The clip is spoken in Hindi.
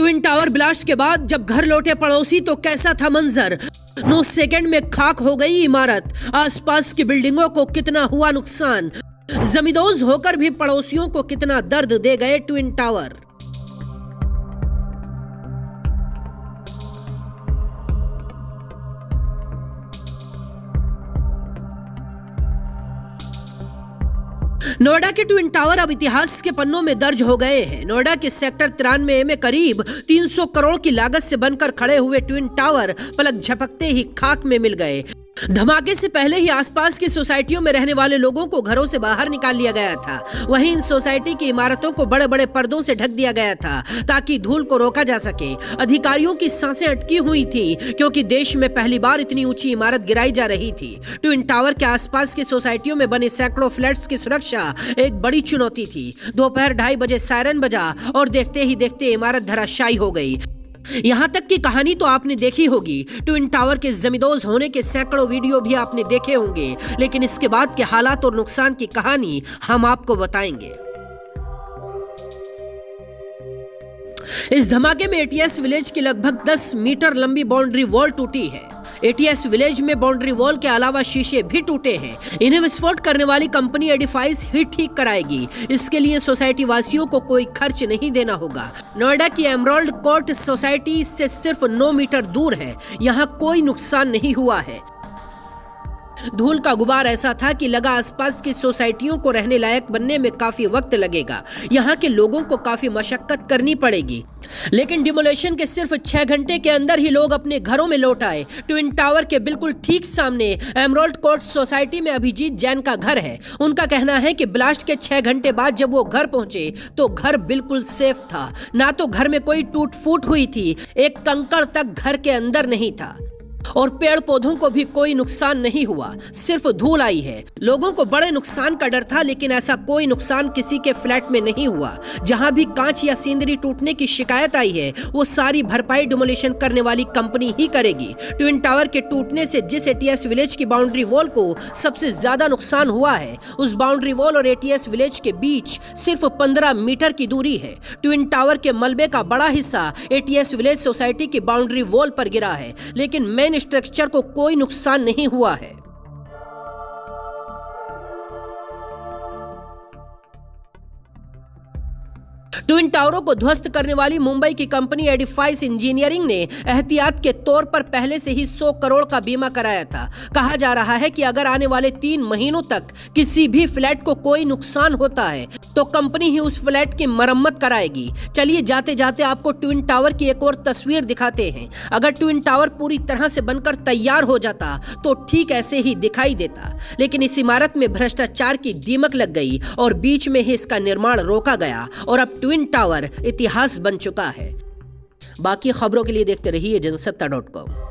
ट्विन टावर ब्लास्ट के बाद जब घर लौटे पड़ोसी तो कैसा था मंजर। 9 सेकंड में खाक हो गई इमारत। आसपास की बिल्डिंगों को कितना हुआ नुकसान। जमींदोज होकर भी पड़ोसियों को कितना दर्द दे गए ट्विन टावर। नोएडा के ट्विन टावर अब इतिहास के पन्नों में दर्ज हो गए हैं। नोएडा के सेक्टर 93 में करीब 300 करोड़ की लागत से बनकर खड़े हुए ट्विन टावर पलक झपकते ही खाक में मिल गए। धमाके से पहले ही आसपास की सोसाइटियों में रहने वाले लोगों को घरों से बाहर निकाल लिया गया था। वहीं इन सोसाइटी की इमारतों को बड़े बड़े पर्दों से ढक दिया गया था ताकि धूल को रोका जा सके। अधिकारियों की सांसें अटकी हुई थी क्योंकि देश में पहली बार इतनी ऊंची इमारत गिराई जा रही थी। ट्विन टावर के आसपास की सोसाइटियों में बने सैकड़ों फ्लैट्स की सुरक्षा एक बड़ी चुनौती थी। दोपहर 2:30 बजे सायरन बजा और देखते ही देखते इमारत धराशायी हो गई। यहां तक की कहानी तो आपने देखी होगी। ट्विन टावर के जमींदोज होने के सैकड़ों वीडियो भी आपने देखे होंगे, लेकिन इसके बाद के हालात और नुकसान की कहानी हम आपको बताएंगे। इस धमाके में एटीएस विलेज की लगभग 10 मीटर लंबी बाउंड्री वॉल टूटी है। एटीएस विलेज में बाउंड्री वॉल के अलावा शीशे भी टूटे हैं। इन्हें विस्फोट करने वाली कंपनी एडिफाइस ही ठीक कराएगी। इसके लिए सोसाइटी वासियों को कोई खर्च नहीं देना होगा। नोएडा की एमराल्ड कोर्ट सोसाइटी से सिर्फ 9 मीटर दूर है। यहाँ कोई नुकसान नहीं हुआ है। धूल का गुबार ऐसा था कि लगा आसपास की सोसाइटियों को रहने लायक बनने में काफी वक्त लगेगा। यहाँ के लोगों को काफी मशक्कत करनी पड़ेगी, लेकिन डिमोलेशन के सिर्फ 6 घंटे के अंदर ही लोग अपने घरों में लौट आए। ट्विन टावर के बिल्कुल ठीक सामने एमराल्ड कोर्ट सोसाइटी में अभिजीत जैन का घर है। उनका कहना है कि ब्लास्ट के 6 घंटे बाद जब वो घर पहुंचे तो घर बिल्कुल सेफ था। ना तो घर में कोई टूट फूट हुई थी, एक कंकड़ तक घर के अंदर नहीं था और पेड़ पौधों को भी कोई नुकसान नहीं हुआ, सिर्फ धूल आई है। लोगों को बड़े नुकसान का डर था, लेकिन ऐसा कोई नुकसान किसी के फ्लैट में नहीं हुआ। जहां भी कांच या सीनरी टूटने की शिकायत आई है वो सारी भरपाई डिमोलिशन करने वाली कंपनी ही करेगी। ट्विन टावर के टूटने से जिस एटीएस विलेज की बाउंड्री वॉल को सबसे ज्यादा नुकसान हुआ है, उस बाउंड्री वॉल और एटीएस विलेज के बीच सिर्फ 15 मीटर की दूरी है। ट्विन टावर के मलबे का बड़ा हिस्सा एटीएस विलेज सोसाइटी की बाउंड्री वॉल पर गिरा है, लेकिन मेन स्ट्रक्चर को कोई नुकसान नहीं हुआ है। ट्विन टावरों को ध्वस्त करने वाली मुंबई की कंपनी एडिफाइस इंजीनियरिंग ने एहतियात के तौर पर पहले से ही 100 करोड़ का बीमा कराया था। कहा जा रहा है कि अगर आने वाले 3 महीनों तक किसी भी फ्लैट को कोई नुकसान होता है तो कंपनी ही उस फ्लैट की मरम्मत कराएगी। चलिए जाते जाते आपको ट्विन टावर की एक और तस्वीर दिखाते हैं। अगर ट्विन टावर पूरी तरह से बनकर तैयार हो जाता तो ठीक ऐसे ही दिखाई देता, लेकिन इस इमारत में भ्रष्टाचार की दीमक लग गई और बीच में ही इसका निर्माण रोका गया और अब ट्विन टावर इतिहास बन चुका है। बाकी खबरों के लिए देखते रहिए जनसत्ता.com।